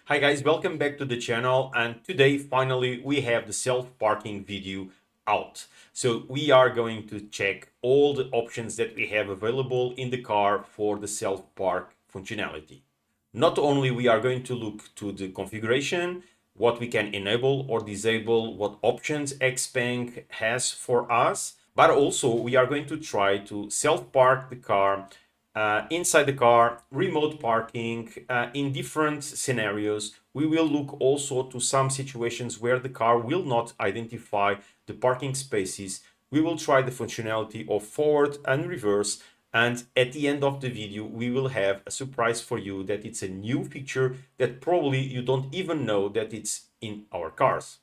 Hi guys, welcome back to the channel, and today finally we have the self-parking video out. So we are going to check all the options that we have available in the car for the self-park functionality. Not only we are going to look to the configuration, what we can enable or disable, what options XPeng has for us, but also we are going to try to self-park the car inside the car, remote parking in different scenarios. We will look also to some situations where the car will not identify the parking spaces. We will try the functionality of forward and reverse. And at the end of the video, we will have a surprise for you that it's a new feature that probably you don't even know that it's in our cars.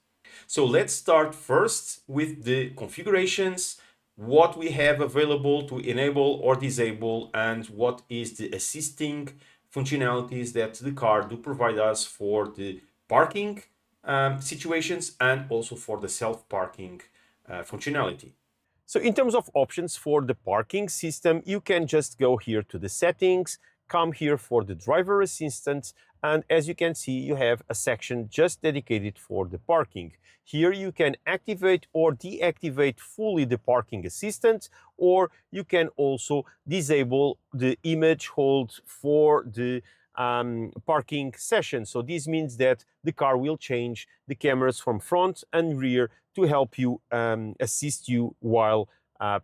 So let's start first with the configurations, what we have available to enable or disable, and what is the assisting functionalities that the car do provide us for the parking situations and also for the self-parking functionality. So in terms of options for the parking system, you can just go here to the settings, come here for the driver assistance, and as you can see, you have a section just dedicated for the parking. Here you can activate or deactivate fully the parking assistant, or you can also disable the image hold for the parking session. So this means that the car will change the cameras from front and rear to help you assist you while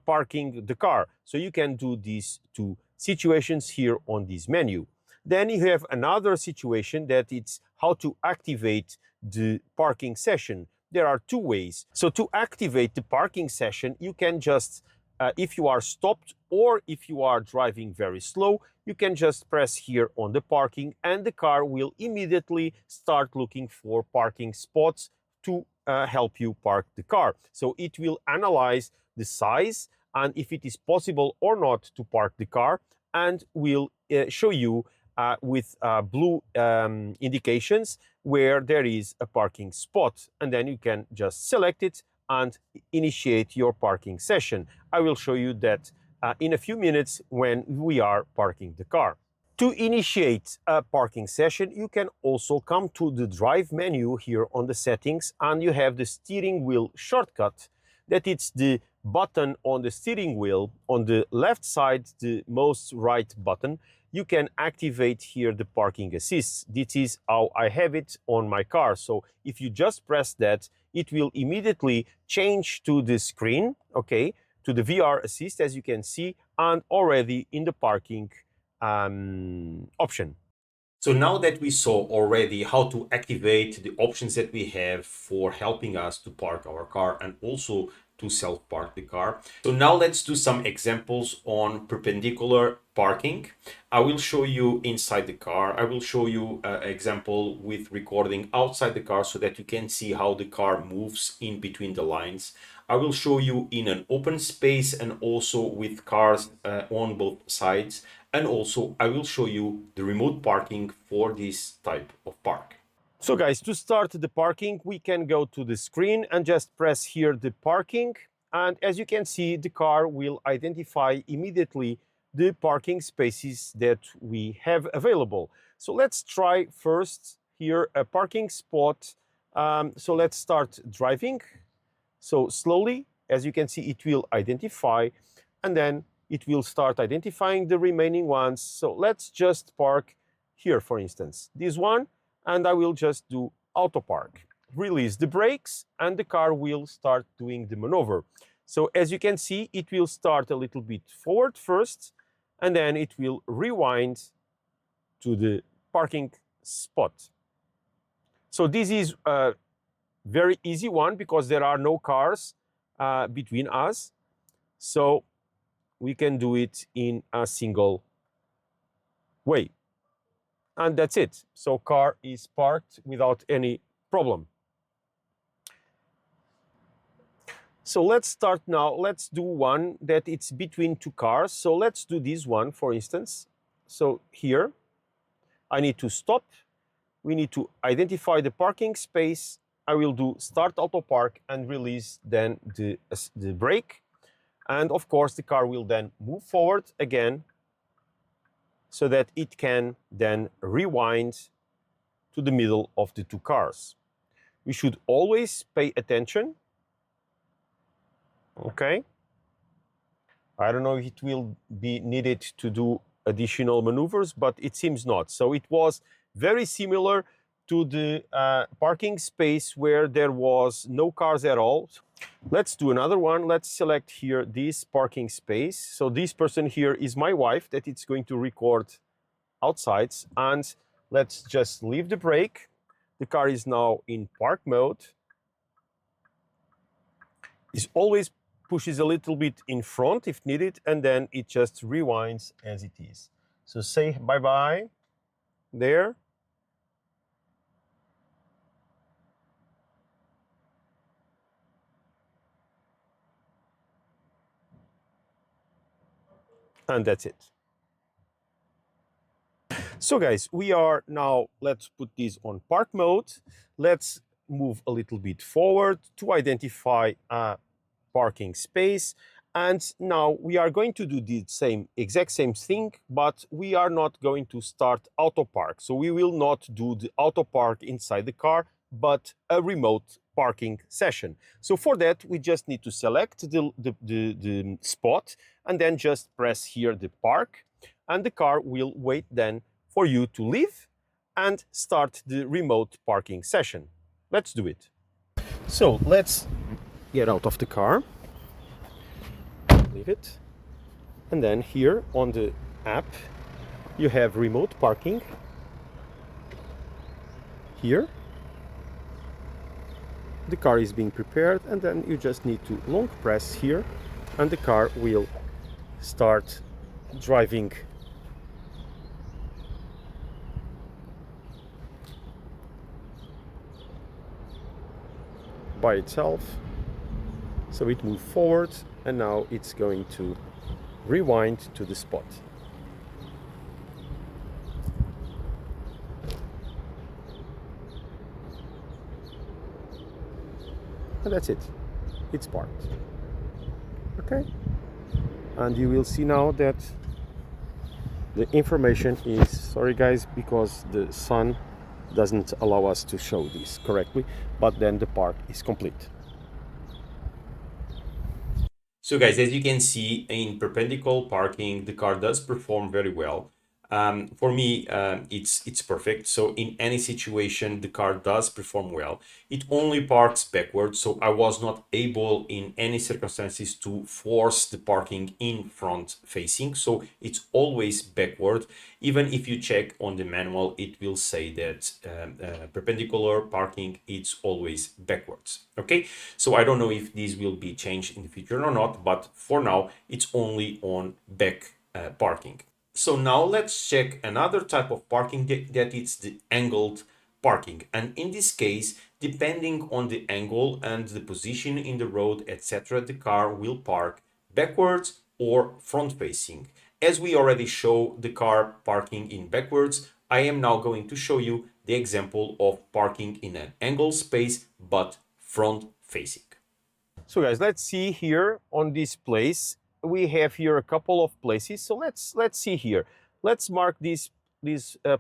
parking the car. So you can do these two situations here on this menu. Then you have another situation that it's how to activate the parking session. There are two ways. So to activate the parking session, you can just, if you are stopped or if you are driving very slow, you can just press here on the parking and the car will immediately start looking for parking spots to help you park the car. So it will analyze the size and if it is possible or not to park the car, and will show you with blue indications where there is a parking spot, and then you can just select it and initiate your parking session. I will show you that in a few minutes when we are parking the car. To initiate a parking session, you can also come to the drive menu here on the settings, and you have the steering wheel shortcut. That it's the button on the steering wheel on the left side, the most right button. You can activate here the parking assist. This is how I have it on my car. So if you just press that, it will immediately change to the screen, okay, to the VR assist, as you can see, and already in the parking option. So now that we saw already how to activate the options that we have for helping us to park our car and also to self-park the car. So now let's do some examples on perpendicular parking. I will show you inside the car. I will show you an example with recording outside the car so that you can see how the car moves in between the lines. I will show you in an open space and also with cars on both sides. And also I will show you the remote parking for this type of park. So guys, to start the parking, we can go to the screen and just press here the parking. And as you can see, the car will identify immediately the parking spaces that we have available. So let's try first here a parking spot. So let's start driving. So slowly, as you can see, it will identify, and then it will start identifying the remaining ones. So let's just park here, for instance, this one, and I will just do auto park. Release the brakes, and the car will start doing the maneuver. So as you can see, it will start a little bit forward first, and then it will rewind to the parking spot. So this is very easy one because there are no cars between us. So we can do it in a single way. And that's it. So car is parked without any problem. So let's start now. Let's do one that it's between two cars. So let's do this one, for instance. So here, I need to stop. We need to identify the parking space. I will do start auto park and release then the brake. And of course, the car will then move forward again so that it can then rewind to the middle of the two cars. We should always pay attention. Okay. I don't know if it will be needed to do additional maneuvers, but it seems not. So it was very similar to the parking space where there was no cars at all. Let's do another one. Let's select here this parking space. So this person here is my wife that it's going to record outside. And let's just leave the brake. The car is now in park mode. It always pushes a little bit in front if needed, and then it just rewinds as it is. So say bye-bye there. And that's it. So guys, we are now, let's put this on park mode. Let's move a little bit forward to identify a parking space. And now we are going to do the exact same thing, but we are not going to start auto park. So we will not do the auto park inside the car, but a remote parking session. So for that, we just need to select the spot and then just press here the park, and the car will wait then for you to leave and start the remote parking session. Let's do it. So let's get out of the car, leave it, and then here on the app you have remote parking here. The car is being prepared, and then you just need to long press here and the car will start driving by itself. So it moved forward, and now it's going to rewind to the spot. And that's it. It's parked. Okay. And you will see now that the information is, sorry guys, because the sun doesn't allow us to show this correctly, but then the park is complete. So guys, as you can see, in perpendicular parking, the car does perform very well. For me, it's perfect. So in any situation, the car does perform well. It only parks backwards, so I was not able in any circumstances to force the parking in front facing. So it's always backward. Even if you check on the manual, it will say that perpendicular parking, it's always backwards. Okay, so I don't know if this will be changed in the future or not, but for now, it's only on back parking. So now let's check another type of parking that is the angled parking. And in this case, depending on the angle and the position in the road, etc., the car will park backwards or front facing. As we already show the car parking in backwards, I am now going to show you the example of parking in an angled space, but front facing. So guys, let's see here on this place. We have here a couple of places. So let's see here. Let's mark this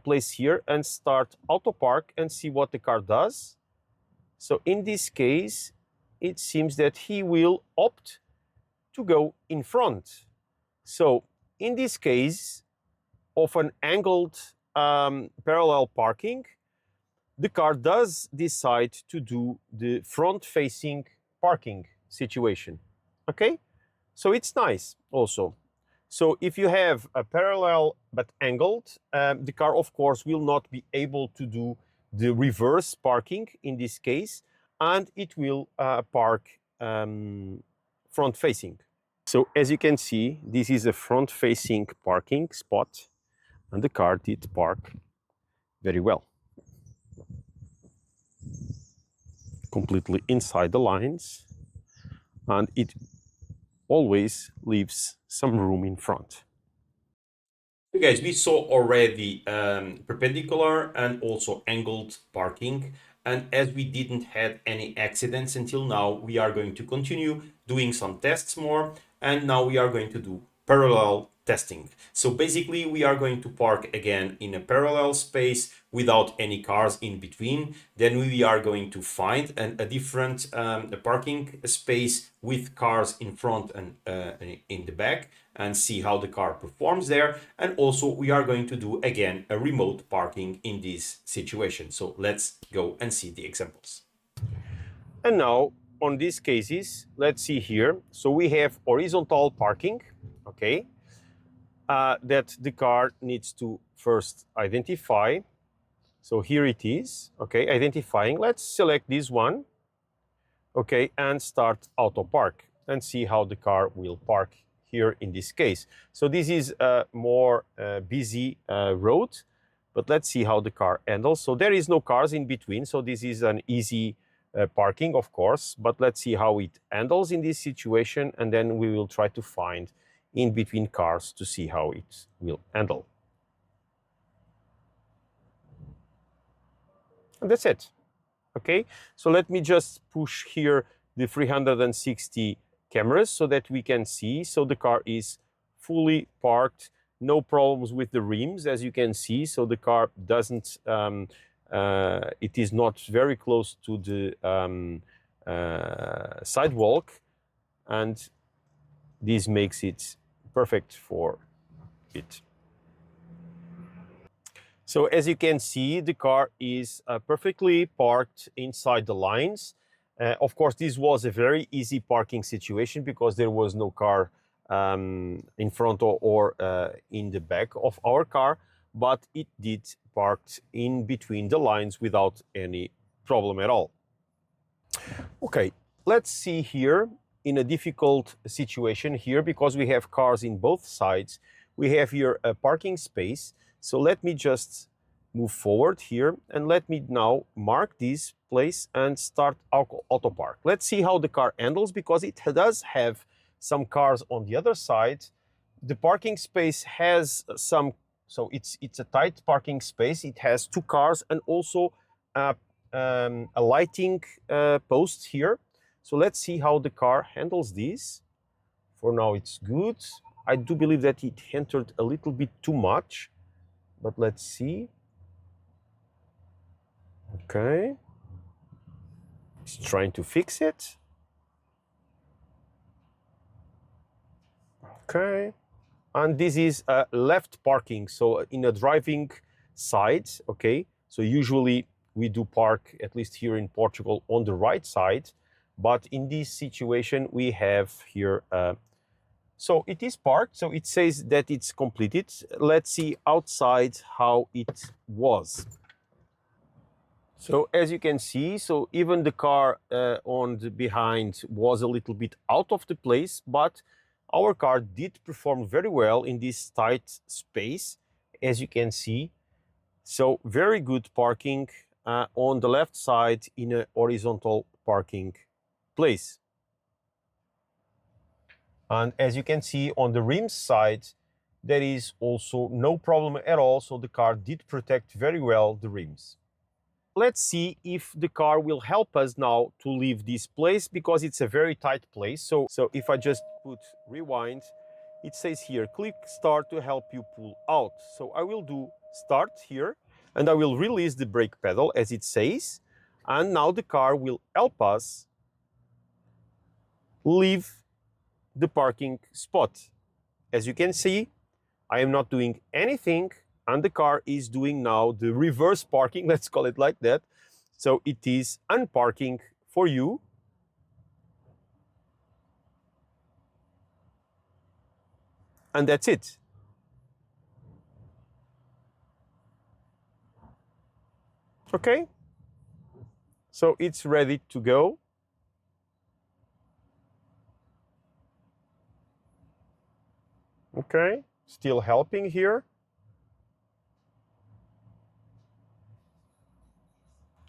place here and start auto park and see what the car does. So in this case, it seems that he will opt to go in front. So in this case of an angled parallel parking, the car does decide to do the front-facing parking situation. Okay? So it's nice also. So if you have a parallel but angled, the car, of course, will not be able to do the reverse parking in this case, and it will park front-facing. So as you can see, this is a front-facing parking spot, and the car did park very well. Completely inside the lines, and it always leaves some room in front. So guys, we saw already perpendicular and also angled parking. And as we didn't have any accidents until now, we are going to continue doing some tests more. And now we are going to do parallel testing. So basically we are going to park again in a parallel space without any cars in between. Then we are going to find a different parking space with cars in front and in the back, and see how the car performs there. And also we are going to do again a remote parking in this situation. So let's go and see the examples. And now on these cases, let's see here. So we have horizontal parking, okay, that the car needs to first identify. So here it is, okay, identifying. Let's select this one, okay, and start auto park and see how the car will park here in this case. So this is a more busy road, but let's see how the car handles. So there is no cars in between, so this is an easy parking, of course, but let's see how it handles in this situation, and then we will try to find in between cars to see how it will handle. And that's it. Okay, so let me just push here the 360 cameras so that we can see. So the car is fully parked, no problems with the rims, as you can see. So the car doesn't, it is not very close to the sidewalk, and this makes it perfect for it. So as you can see, the car is perfectly parked inside the lines. Of course, this was a very easy parking situation because there was no car in front or in the back of our car, but it did parked in between the lines without any problem at all. Okay, let's see here in a difficult situation here because we have cars in both sides. We have here a parking space. So let me just move forward here and let me now mark this place and start auto park. Let's see how the car handles because it does have some cars on the other side. The parking space has some, so it's a tight parking space. It has two cars and also a lighting post here. So let's see how the car handles this. For now it's good. I do believe that it entered a little bit too much, but let's see. Okay. It's trying to fix it. Okay. And this is left parking, so in a driving side, okay? So usually we do park, at least here in Portugal, on the right side. But in this situation, we have here, so it is parked, so it says that it's completed. Let's see outside how it was. So as you can see, so even the car on the behind was a little bit out of the place, but our car did perform very well in this tight space, as you can see. So very good parking on the left side in a horizontal parking place. And as you can see on the rims side, there is also no problem at all. So the car did protect very well the rims. Let's see if the car will help us now to leave this place because it's a very tight place. So if I just put rewind, it says here, click start to help you pull out. So I will do start here and I will release the brake pedal as it says. And now the car will help us leave the parking spot. As you can see, I am not doing anything and the car is doing now the reverse parking, let's call it like that. So it is unparking for you. And that's it. Okay. So it's ready to go. Okay, still helping here.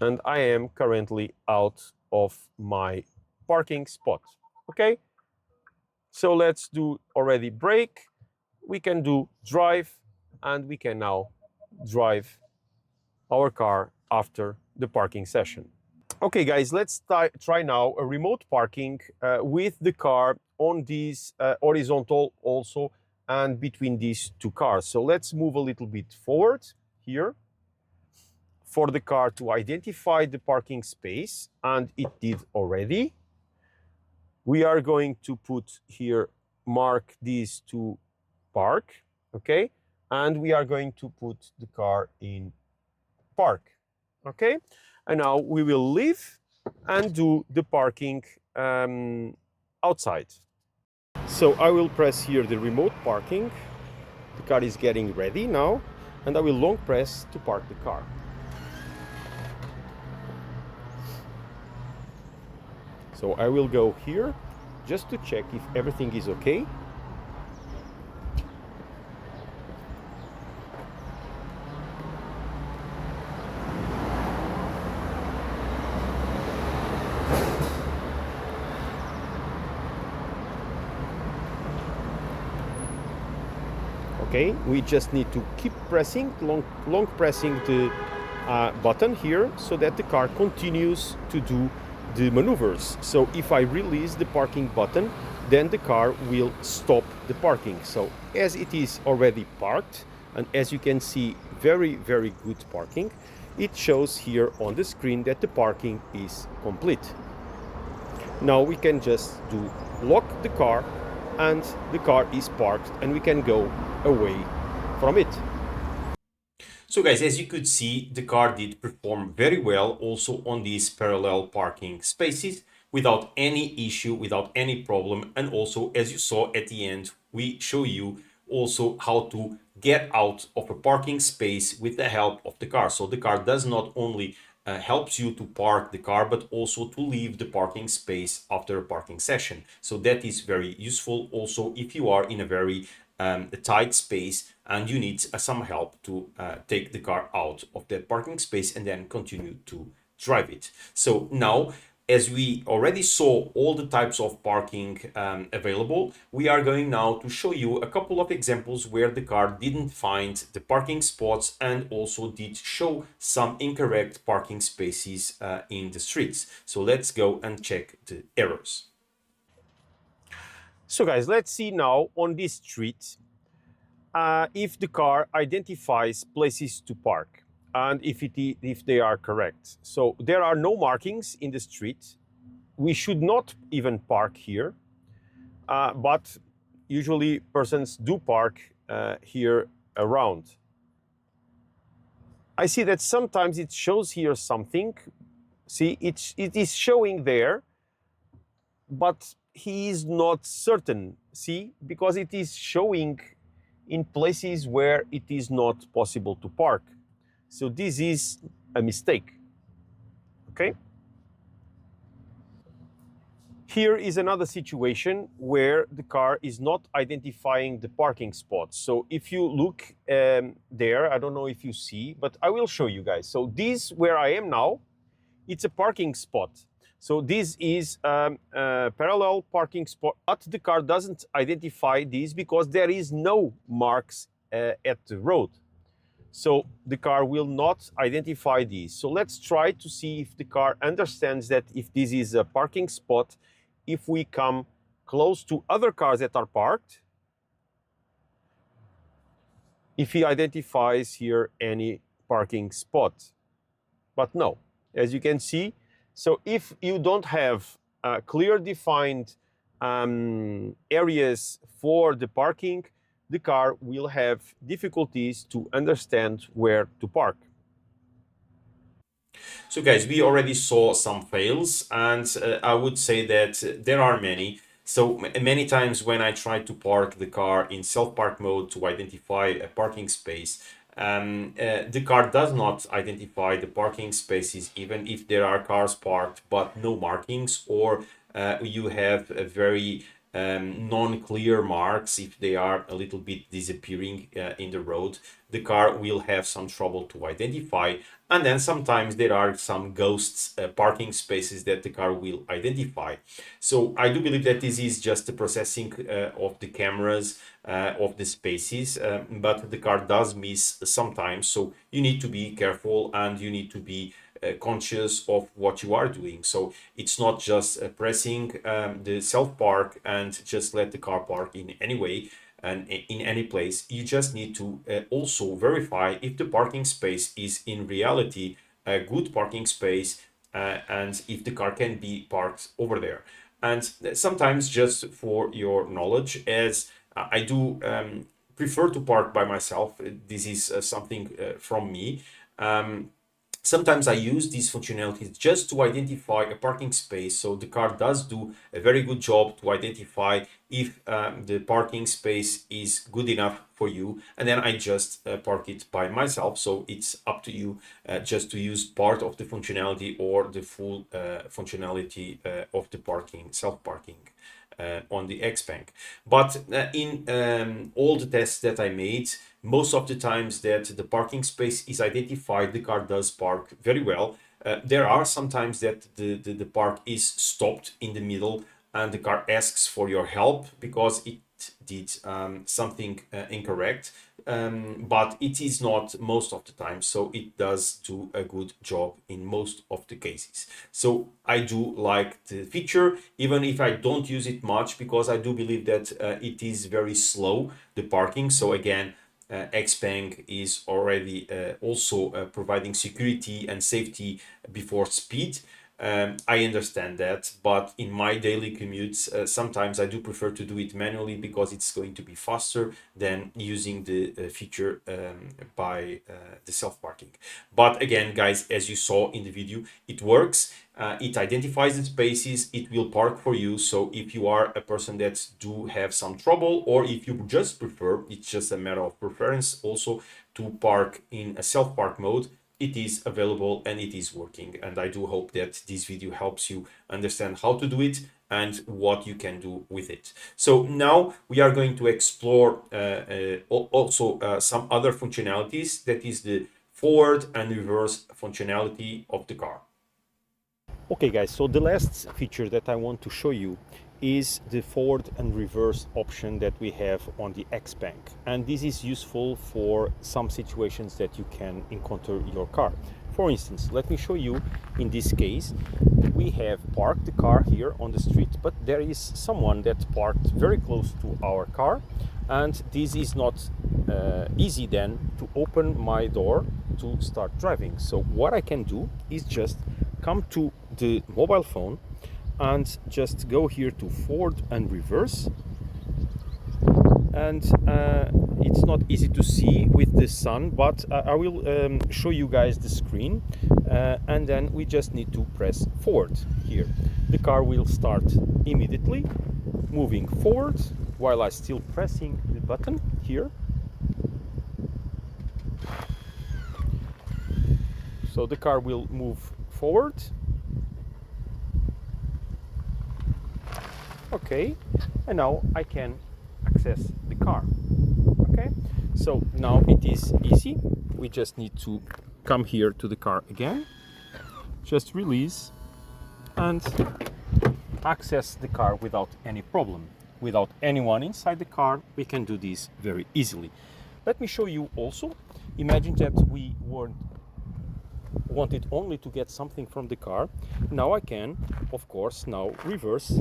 And I am currently out of my parking spot. Okay, so let's do already brake. We can do drive, and we can now drive our car after the parking session. Okay, guys, let's try now a remote parking with the car on this horizontal also and between these two cars. So let's move a little bit forward here for the car to identify the parking space, and it did already. We are going to put here, mark these to park, okay? And we are going to put the car in park, okay? And now we will leave and do the parking outside. So I will press here the remote parking. The car is getting ready now, and I will long press to park the car. So I will go here just to check if everything is okay. Okay, we just need to keep pressing, long pressing the button here so that the car continues to do the maneuvers. So if I release the parking button, then the car will stop the parking. So as it is already parked, and as you can see, very, very good parking, it shows here on the screen that the parking is complete. Now we can just do lock the car, and the car is parked, and we can go away from it. So guys, as you could see, the car did perform very well also on these parallel parking spaces without any issue, without any problem. And also, as you saw at the end, we show you also how to get out of a parking space with the help of the car. So the car does not only helps you to park the car, but also to leave the parking space after a parking session. So that is very useful also if you are in a very tight space and you need some help to take the car out of that parking space and then continue to drive it. So now, as we already saw all the types of parking available, we are going now to show you a couple of examples where the car didn't find the parking spots and also did show some incorrect parking spaces in the streets. So let's go and check the errors. So guys, let's see now on this street if the car identifies places to park and if they are correct. So there are no markings in the street. We should not even park here, but usually persons do park here around. I see that sometimes it shows here something. See, it is showing there, but he is not certain, see, because it is showing in places where it is not possible to park. So this is a mistake, okay? Here is another situation where the car is not identifying the parking spots. So if you look there, I don't know if you see, but I will show you guys. So this, where I am now, it's a parking spot. So this is a parallel parking spot, but the car doesn't identify this because there is no marks at the road. So the car will not identify these. So let's try to see if the car understands that if this is a parking spot, if we come close to other cars that are parked, if he identifies here any parking spot. But no, as you can see, so if you don't have clear defined areas for the parking, the car will have difficulties to understand where to park. So guys, we already saw some fails, and I would say that there are many. So many times when I try to park the car in self-park mode to identify a parking space, the car does not identify the parking spaces even if there are cars parked but no markings, or you have a very non-clear marks. If they are a little bit disappearing in the road, the car will have some trouble to identify. And then sometimes there are some ghosts parking spaces that the car will identify. So I do believe that this is just the processing of the cameras of the spaces, but the car does miss sometimes. So you need to be careful and you need to be conscious of what you are doing. So it's not just pressing the self park and just let the car park in any way. and in any place, you just need to also verify if the parking space is in reality a good parking space, and if the car can be parked over there. And sometimes, just for your knowledge, as I do prefer to park by myself, this is something from me. Sometimes I use these functionalities just to identify a parking space. So the car does do a very good job to identify if the parking space is good enough for you. And then I just park it by myself. So it's up to you just to use part of the functionality or the full functionality of the parking, self-parking. On the XPeng. But in all the tests that I made, most of the times that the parking space is identified, the car does park very well. There are some times that the park is stopped in the middle and the car asks for your help because it did something incorrect. But it is not most of the time, so it does do a good job in most of the cases. So I do like the feature, even if I don't use it much, because I do believe that it is very slow, the parking. So again, XPeng is already also providing security and safety before speed. I understand that, but in my daily commutes, sometimes I do prefer to do it manually because it's going to be faster than using the feature by the self-parking. But again, guys, as you saw in the video, it works. It identifies the spaces, it will park for you. So if you are a person that do have some trouble, or if you just prefer, it's just a matter of preference also to park in a self-park mode, it is available and it is working. And I do hope that this video helps you understand how to do it and what you can do with it. So now we are going to explore also some other functionalities, that is the forward and reverse functionality of the car. Okay guys, so the last feature that I want to show you is the forward and reverse option that we have on the XPeng. And this is useful for some situations that you can encounter your car. For instance, let me show you in this case, we have parked the car here on the street, but there is someone that parked very close to our car, and this is not easy then to open my door to start driving. So what I can do is just come to the mobile phone and just go here to forward and reverse. And it's not easy to see with the sun, but I will show you guys the screen, and then we just need to press forward here. The car will start immediately moving forward while I still pressing the button here. So the car will move forward. Okay, and now I can access the car. Okay, so now it is easy. We just need to come here to the car again, just release and access the car without any problem. Without anyone inside the car, we can do this very easily. Let me show you also. Imagine that we wanted only to get something from the car. Now I can, of course, now reverse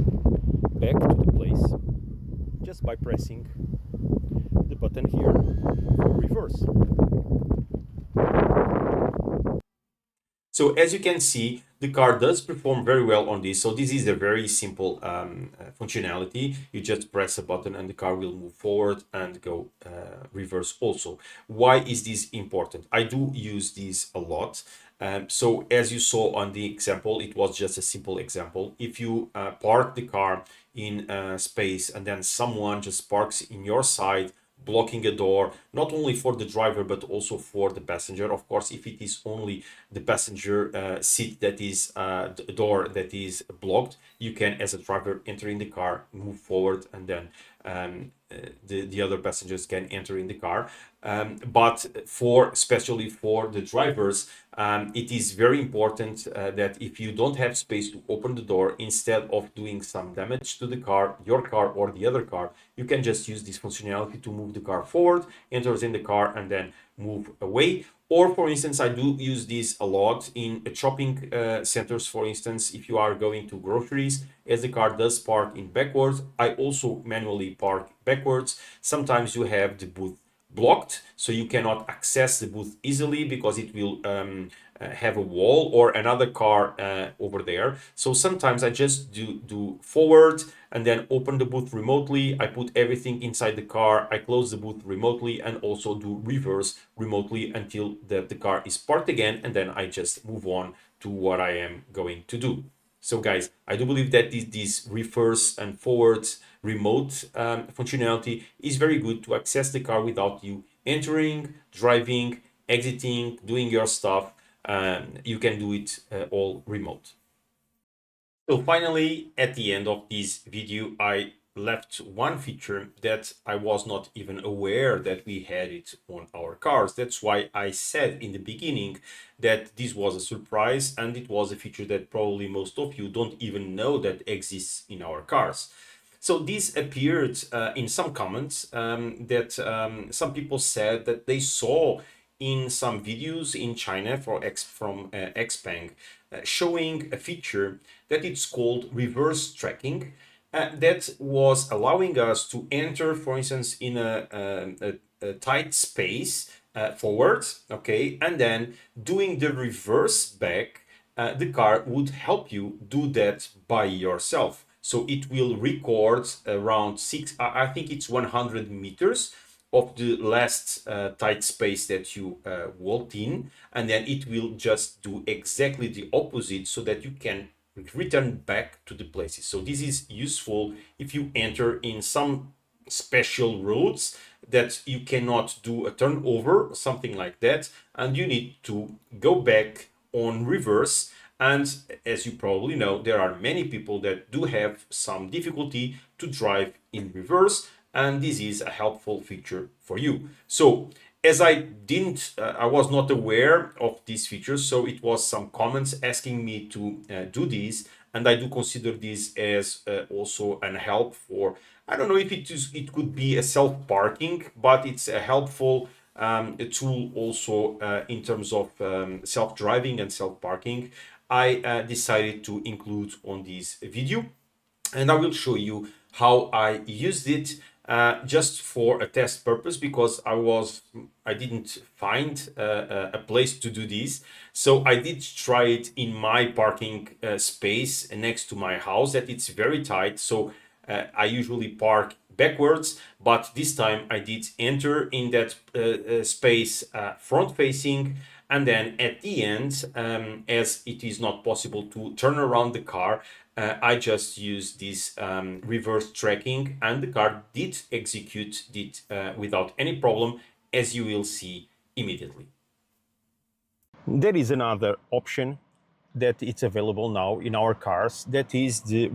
back to the place just by pressing the button here for reverse. So as you can see, the car does perform very well on this. So this is a very simple functionality. You just press a button and the car will move forward and go reverse also. Why is this important? I do use this a lot. So as you saw on the example, it was just a simple example. If you park the car in space and then someone just parks in your side, blocking a door, not only for the driver but also for the passenger. Of course, if it is only the passenger seat that is the door that is blocked, you can, as a driver, enter in the car, move forward, and then the other passengers can enter in the car. But especially for the drivers, it is very important that if you don't have space to open the door, instead of doing some damage to the car, your car or the other car, you can just use this functionality to move the car forward, enters in the car, and then move away. Or for instance, I do use this a lot in shopping centers. For instance, if you are going to groceries, as the car does park in backwards, I also manually park backwards. Sometimes you have the booth blocked, so you cannot access the booth easily because it will have a wall or another car over there. So sometimes I just do forward and then open the booth remotely. I put everything inside the car. I close the booth remotely and also do reverse remotely until the car is parked again, and then I just move on to what I am going to do. So guys, I do believe that this reverse and forward remote functionality is very good to access the car without you entering, driving, exiting, doing your stuff. You can do it all remote. So finally, at the end of this video, I left one feature that I was not even aware that we had it on our cars. That's why I said in the beginning that this was a surprise, and it was a feature that probably most of you don't even know that exists in our cars. So this appeared in some comments that some people said that they saw in some videos in China from XPeng showing a feature that it's called reverse tracking that was allowing us to enter, for instance, in a tight space forward, okay, and then doing the reverse back, the car would help you do that by yourself. So it will record around I think it's 100 meters of the last tight space that you walked in, and then it will just do exactly the opposite so that you can return back to the places. So this is useful if you enter in some special roads that you cannot do a turnover, something like that, and you need to go back on reverse. And as you probably know, there are many people that do have some difficulty to drive in reverse, and this is a helpful feature for you. So as I was not aware of these features, so it was some comments asking me to do this, and I do consider this as also an help for, I don't know if it could be a self-parking, but it's a helpful a tool also in terms of self-driving and self-parking. I decided to include on this video, and I will show you how I used it just for a test purpose, because I didn't find a place to do this. So I did try it in my parking space next to my house that it's very tight. So I usually park backwards, but this time I did enter in that space front facing, and then at the end, as it is not possible to turn around the car, I just used this reverse tracking, and the car did execute it without any problem, as you will see immediately. There is another option that it's available now in our cars, that is the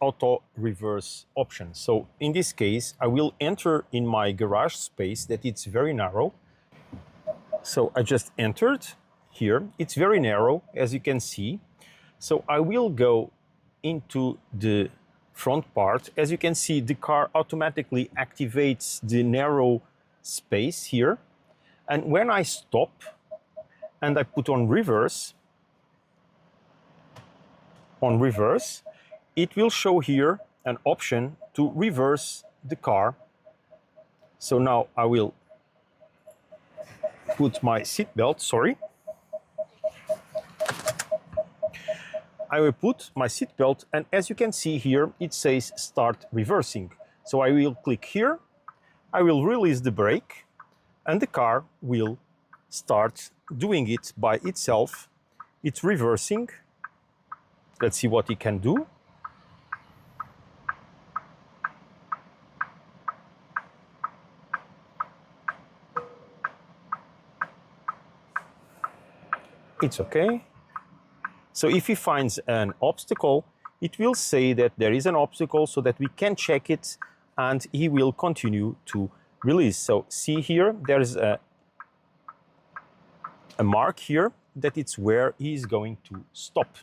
auto reverse option. So in this case, I will enter in my garage space that it's very narrow. So I just entered here. It's very narrow, as you can see. So I will go into the front part. As you can see, the car automatically activates the narrow space here. And when I stop and I put on reverse, it will show here an option to reverse the car. So now I will put my seatbelt, sorry. I will put my seatbelt, and as you can see here, it says start reversing. So I will click here, I will release the brake, and the car will start doing it by itself. It's reversing. Let's see what it can do. It's okay. So if he finds an obstacle, it will say that there is an obstacle so that we can check it, and he will continue to release. So see here, there's a mark here that it's where he's going to stop.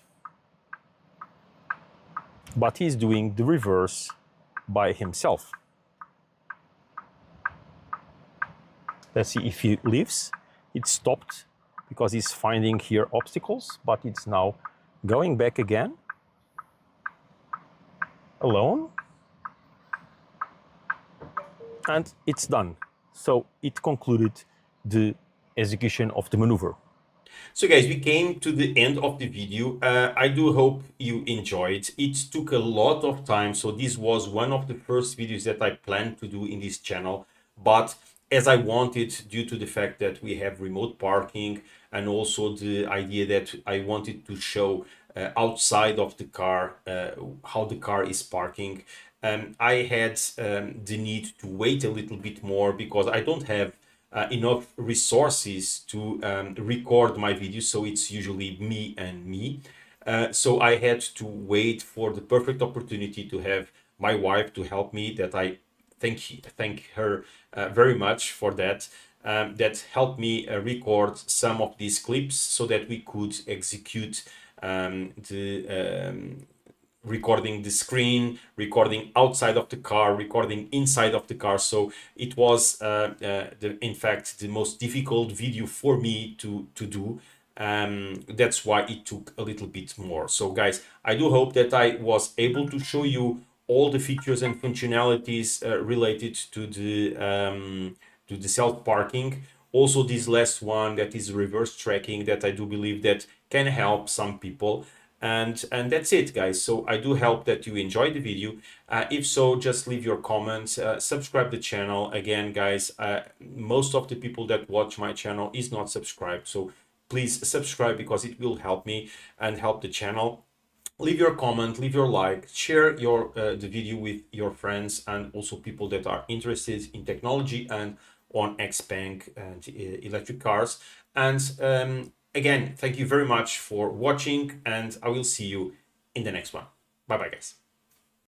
But he's doing the reverse by himself. Let's see if he leaves. It stopped because he's finding here obstacles, but it's now going back again alone, and it's done. So it concluded the execution of the maneuver. So guys, we came to the end of the video. I do hope you enjoyed. It took a lot of time, so this was one of the first videos that I planned to do in this channel. But as I wanted, due to the fact that we have remote parking and also the idea that I wanted to show outside of the car how the car is parking, I had the need to wait a little bit more because I don't have enough resources to record my videos, so it's usually me and me. So I had to wait for the perfect opportunity to have my wife to help me. That I thank her very much for that. That helped me record some of these clips so that we could execute the recording the screen, recording outside of the car, recording inside of the car. So it was, in fact, the most difficult video for me to do. That's why it took a little bit more. So guys, I do hope that I was able to show you all the features and functionalities related to the self parking. Also, this last one, that is reverse tracking, that I do believe that can help some people. And that's it, guys. So I do hope that you enjoyed the video. If so, just leave your comments, subscribe the channel. Again, guys, most of the people that watch my channel is not subscribed, so please subscribe because it will help me and help the channel. Leave your comment, leave your like, share your the video with your friends and also people that are interested in technology and on XPeng and electric cars. And again, thank you very much for watching, and I will see you in the next one. Bye bye, guys.